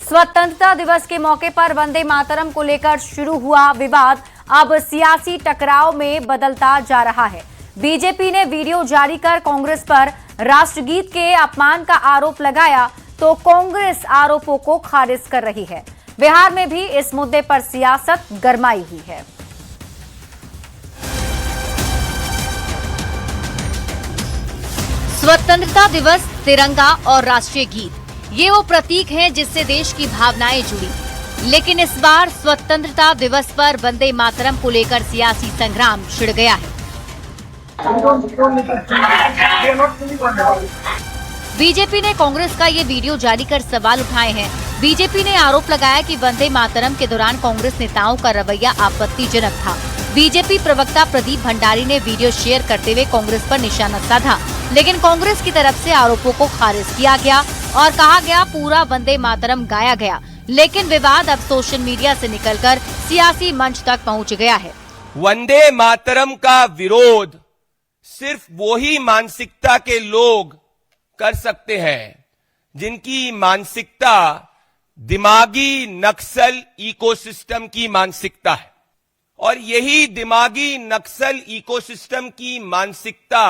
स्वतंत्रता दिवस के मौके पर वंदे मातरम को लेकर शुरू हुआ विवाद अब सियासी टकराव में बदलता जा रहा है। बीजेपी ने वीडियो जारी कर कांग्रेस पर राष्ट्रगीत के अपमान का आरोप लगाया तो कांग्रेस आरोपों को खारिज कर रही है। बिहार में भी इस मुद्दे पर सियासत गरमाई हुई है। स्वतंत्रता दिवस, तिरंगा और राष्ट्रीय गीत, ये वो प्रतीक हैं जिससे देश की भावनाएं जुड़ी। लेकिन इस बार स्वतंत्रता दिवस पर वंदे मातरम को लेकर सियासी संग्राम छिड़ गया है। बीजेपी ने कांग्रेस का ये वीडियो जारी कर सवाल उठाए हैं। बीजेपी ने आरोप लगाया कि वंदे मातरम के दौरान कांग्रेस नेताओं का रवैया आपत्तिजनक था। बीजेपी प्रवक्ता प्रदीप भंडारी ने वीडियो शेयर करते हुए कांग्रेस पर निशाना साधा, लेकिन कांग्रेस की तरफ से आरोपों को खारिज किया गया और कहा गया पूरा वंदे मातरम गाया गया। लेकिन विवाद अब सोशल मीडिया से निकलकर सियासी मंच तक पहुंच गया है। वंदे मातरम का विरोध सिर्फ वही मानसिकता के लोग कर सकते हैं जिनकी मानसिकता दिमागी नक्सल इकोसिस्टम की मानसिकता है, और यही दिमागी नक्सल इकोसिस्टम की मानसिकता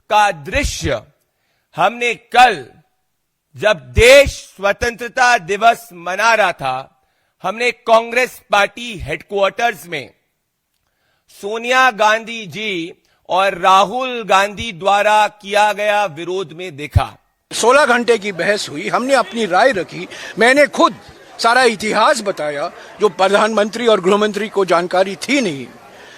का दृश्य हमने कल जब देश स्वतंत्रता दिवस मना रहा था, हमने कांग्रेस पार्टी हेडक्वार्टर्स में सोनिया गांधी जी और राहुल गांधी द्वारा किया गया विरोध में देखा। 16 घंटे की बहस हुई, हमने अपनी राय रखी, मैंने खुद सारा इतिहास बताया जो प्रधानमंत्री और गृहमंत्री को जानकारी थी नहीं।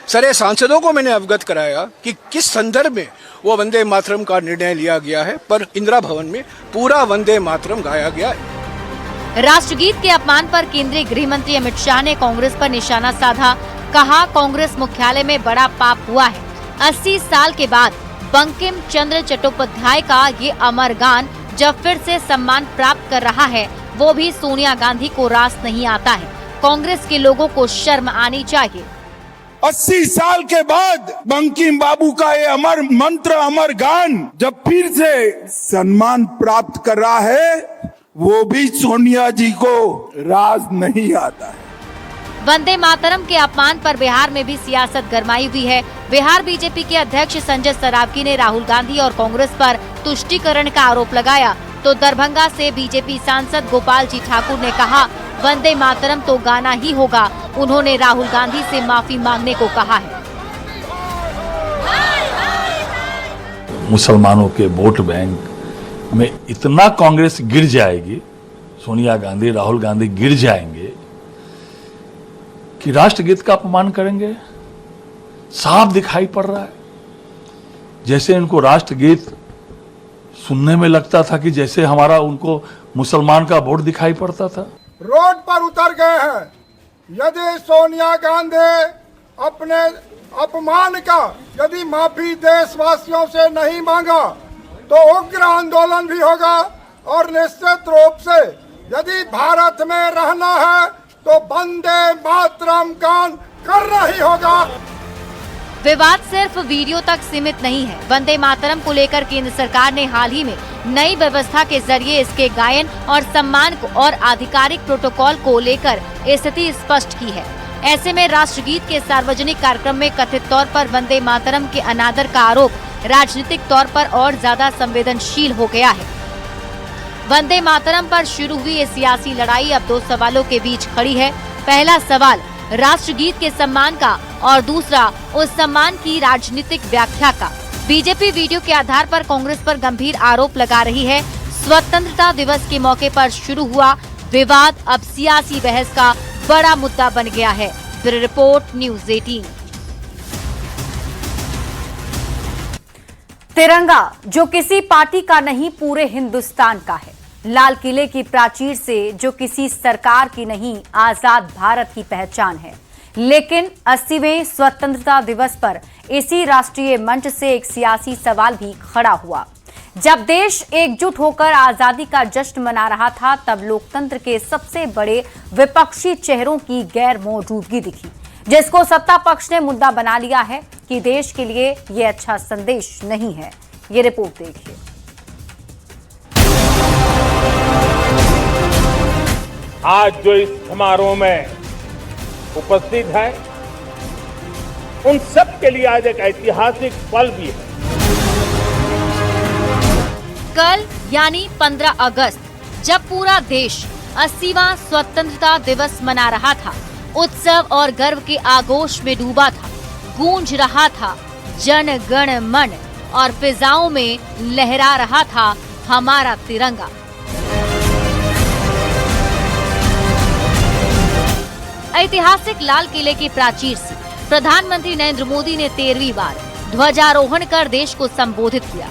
सारे सांसदों को मैंने अवगत कराया कि किस संदर्भ में वो वंदे मातरम का निर्णय लिया गया है, पर इंदिरा भवन में पूरा वंदे मातरम गाया गया है। राष्ट्रगीत के अपमान पर केंद्रीय गृह मंत्री अमित शाह ने कांग्रेस पर निशाना साधा। कहा, कांग्रेस मुख्यालय में बड़ा पाप हुआ है। 80 साल के बाद बंकिम चंद्र चट्टोपाध्याय का ये अमर गान जब फिर से सम्मान प्राप्त कर रहा है, वो भी सोनिया गांधी को रास नहीं आता है। कांग्रेस के लोगों को शर्म आनी चाहिए। 80 साल के बाद बंकिम बाबू का ये अमर मंत्र, अमर गान जब फिर से सम्मान प्राप्त कर रहा है, वो भी सोनिया जी को राज नहीं आता है। वंदे मातरम के अपमान पर बिहार में भी सियासत गरमाई हुई है। बिहार बीजेपी के अध्यक्ष संजय सरावगी ने राहुल गांधी और कांग्रेस पर तुष्टीकरण का आरोप लगाया, तो दरभंगा से बीजेपी सांसद गोपाल जी ठाकुर ने कहा, वंदे मातरम तो गाना ही होगा। उन्होंने राहुल गांधी से माफी मांगने को कहा है। मुसलमानों के वोट बैंक में इतना कांग्रेस गिर जाएगी, सोनिया गांधी, राहुल गांधी गिर जाएंगे कि राष्ट्रगीत का अपमान करेंगे। साफ दिखाई पड़ रहा है। जैसे इनको राष्ट्रगीत सुनने में लगता था कि जैसे हमारा उनको मुसलमान का वोट दिखाई पड़ता था। रोड पर उतर गए हैं। यदि सोनिया गांधी अपने अपमान का यदि माफी देशवासियों से नहीं मांगा तो उग्र आंदोलन भी होगा, और निश्चित रूप से यदि भारत में रहना है तो वंदे मातरम गान करना ही होगा। विवाद सिर्फ वीडियो तक सीमित नहीं है। वंदे मातरम को लेकर केंद्र सरकार ने हाल ही में नई व्यवस्था के जरिए इसके गायन और सम्मान को और आधिकारिक प्रोटोकॉल को लेकर स्थिति स्पष्ट की है। ऐसे में राष्ट्रगीत के सार्वजनिक कार्यक्रम में कथित तौर पर वंदे मातरम के अनादर का आरोप राजनीतिक तौर पर और ज्यादा संवेदनशील हो गया है। वंदे मातरम पर शुरू हुई ये सियासी लड़ाई अब दो सवालों के बीच खड़ी है। पहला सवाल राष्ट्रगीत के सम्मान का और दूसरा उस सम्मान की राजनीतिक व्याख्या का। बीजेपी वीडियो के आधार पर कांग्रेस पर गंभीर आरोप लगा रही है। स्वतंत्रता दिवस के मौके पर शुरू हुआ विवाद अब सियासी बहस का बड़ा मुद्दा बन गया है। Bureau report, news 18। तिरंगा जो किसी पार्टी का नहीं, पूरे हिंदुस्तान का है। लाल किले की प्राचीर से जो किसी सरकार की नहीं, आजाद भारत की पहचान है। लेकिन 80वें स्वतंत्रता दिवस पर इसी राष्ट्रीय मंच से एक सियासी सवाल भी खड़ा हुआ। जब देश एकजुट होकर आजादी का जश्न मना रहा था, तब लोकतंत्र के सबसे बड़े विपक्षी चेहरों की गैर मौजूदगी दिखी, जिसको सत्ता पक्ष ने मुद्दा बना लिया है कि देश के लिए ये अच्छा संदेश नहीं है। ये रिपोर्ट देखिए। आज जो इस समारोह में उपस्थित है, उन सब के लिए आज एक ऐतिहासिक पल भी है। कल यानी 15 अगस्त जब पूरा देश 80वां स्वतंत्रता दिवस मना रहा था, उत्सव और गर्व के आगोश में डूबा था, गूंज रहा था जन गण मन और फिजाओं में लहरा रहा था हमारा तिरंगा। ऐतिहासिक लाल किले के प्राचीर से प्रधानमंत्री नरेंद्र मोदी ने 13वीं बार ध्वजारोहण कर देश को संबोधित किया।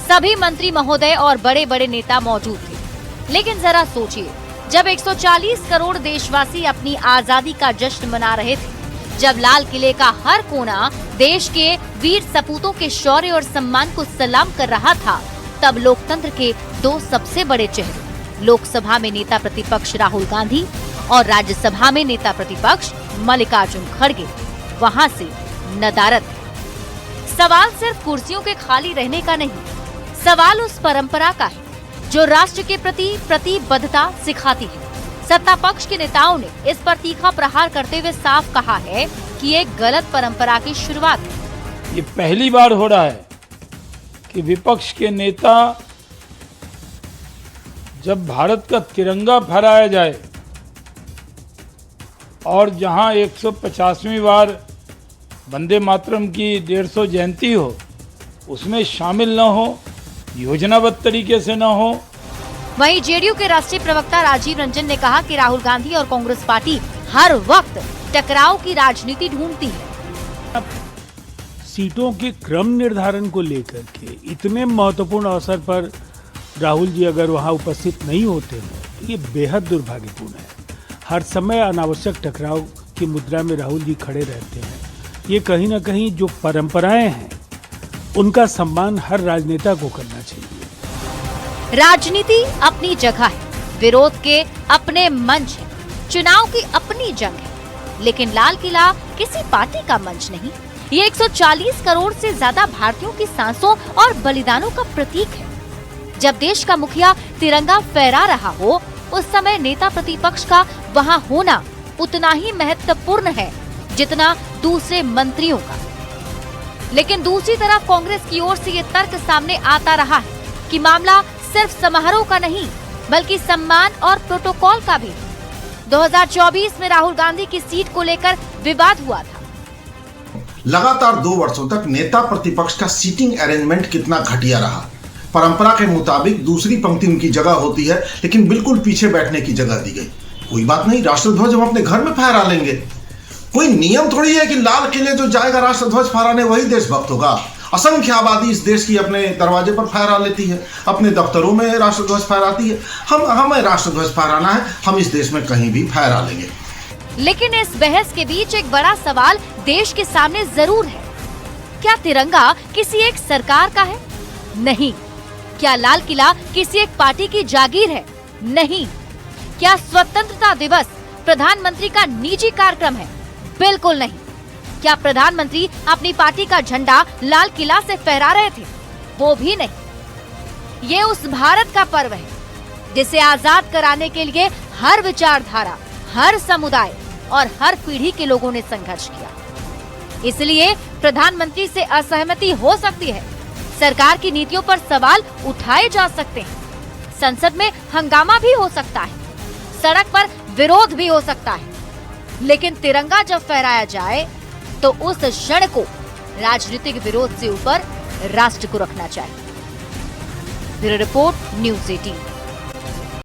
सभी मंत्री महोदय और बड़े बड़े नेता मौजूद थे। लेकिन जरा सोचिए, जब 140 करोड़ देशवासी अपनी आजादी का जश्न मना रहे थे, जब लाल किले का हर कोना देश के वीर सपूतों के शौर्य और सम्मान को सलाम कर रहा था, तब लोकतंत्र के दो सबसे बड़े चेहरे, लोकसभा में नेता प्रतिपक्ष राहुल गांधी और राज्यसभा में नेता प्रतिपक्ष मल्लिकार्जुन खड़गे वहां से नदारद है। सवाल सिर्फ कुर्सियों के खाली रहने का नहीं, सवाल उस परंपरा का है जो राष्ट्र के प्रति प्रतिबद्धता सिखाती है। सत्ता पक्ष के नेताओं ने इस पर तीखा प्रहार करते हुए साफ कहा है कि ये गलत परंपरा की शुरुआत है। ये पहली बार हो रहा है कि विपक्ष के नेता जब भारत का तिरंगा फहराया जाए और जहां 150वीं बार वंदे मातरम की 150 जयंती हो, उसमें शामिल न हो, योजनाबद्ध तरीके से न हो। वहीं जेडीयू के राष्ट्रीय प्रवक्ता राजीव रंजन ने कहा कि राहुल गांधी और कांग्रेस पार्टी हर वक्त टकराव की राजनीति ढूंढती है। सीटों के क्रम निर्धारण को लेकर के इतने महत्वपूर्ण अवसर पर राहुल जी अगर वहां उपस्थित नहीं होते हैं, तो ये बेहद दुर्भाग्यपूर्ण है। हर समय अनावश्यक टकराव की मुद्रा में राहुल जी खड़े रहते हैं। ये कहीं ना कहीं जो परंपराएं हैं, उनका सम्मान हर राजनेता को करना चाहिए। राजनीति अपनी जगह है, विरोध के अपने मंच है, चुनाव की अपनी जंग है, लेकिन लाल किला किसी पार्टी का मंच नहीं। ये 140 करोड़ से ज्यादा भारतीयों की सांसों और बलिदानों का प्रतीक है। जब देश का मुखिया तिरंगा फहरा रहा हो, उस समय नेता प्रतिपक्ष का वहां होना उतना ही महत्वपूर्ण है जितना दूसरे मंत्रियों का। लेकिन दूसरी तरफ कांग्रेस की ओर से ये तर्क सामने आता रहा है कि मामला सिर्फ समारोह का नहीं, बल्कि सम्मान और प्रोटोकॉल का भी। 2024 में राहुल गांधी की सीट को लेकर विवाद हुआ था। लगातार 2 वर्षों तक नेता प्रतिपक्ष का सीटिंग अरेंजमेंट कितना घटिया रहा। परंपरा के मुताबिक दूसरी पंक्ति उनकी जगह होती है, लेकिन बिल्कुल पीछे बैठने की जगह दी गई। कोई बात नहीं, राष्ट्रध्वज हम अपने घर में फहरा लेंगे। कोई नियम थोड़ी है कि लाल किले जो जाएगा राष्ट्रध्वज फहराने वही देशभक्त होगा। असंख्य आबादी इस देश की अपने दरवाजे पर फहरा लेती है, अपने दफ्तरों में राष्ट्रध्वज फहराती है। हमें राष्ट्रध्वज फहराना है, हम इस देश में कहीं भी फहरा लेंगे। लेकिन इस बहस के बीच एक बड़ा सवाल देश के सामने जरूर है। क्या तिरंगा किसी एक सरकार का है? नहीं। क्या लाल किला किसी एक पार्टी की जागीर है? नहीं। क्या स्वतंत्रता दिवस प्रधानमंत्री का निजी कार्यक्रम है? बिल्कुल नहीं। क्या प्रधानमंत्री अपनी पार्टी का झंडा लाल किला से फहरा रहे थे? वो भी नहीं। ये उस भारत का पर्व है जिसे आजाद कराने के लिए हर विचारधारा, हर समुदाय और हर पीढ़ी के लोगों ने संघर्ष किया। इसलिए प्रधानमंत्री से असहमति हो सकती है, सरकार की नीतियों पर सवाल उठाए जा सकते हैं, संसद में हंगामा भी हो सकता है, सड़क पर विरोध भी हो सकता है, लेकिन तिरंगा जब फहराया जाए तो उस क्षण को राजनीतिक विरोध से ऊपर राष्ट्र को रखना चाहिए। Bureau report, news 18।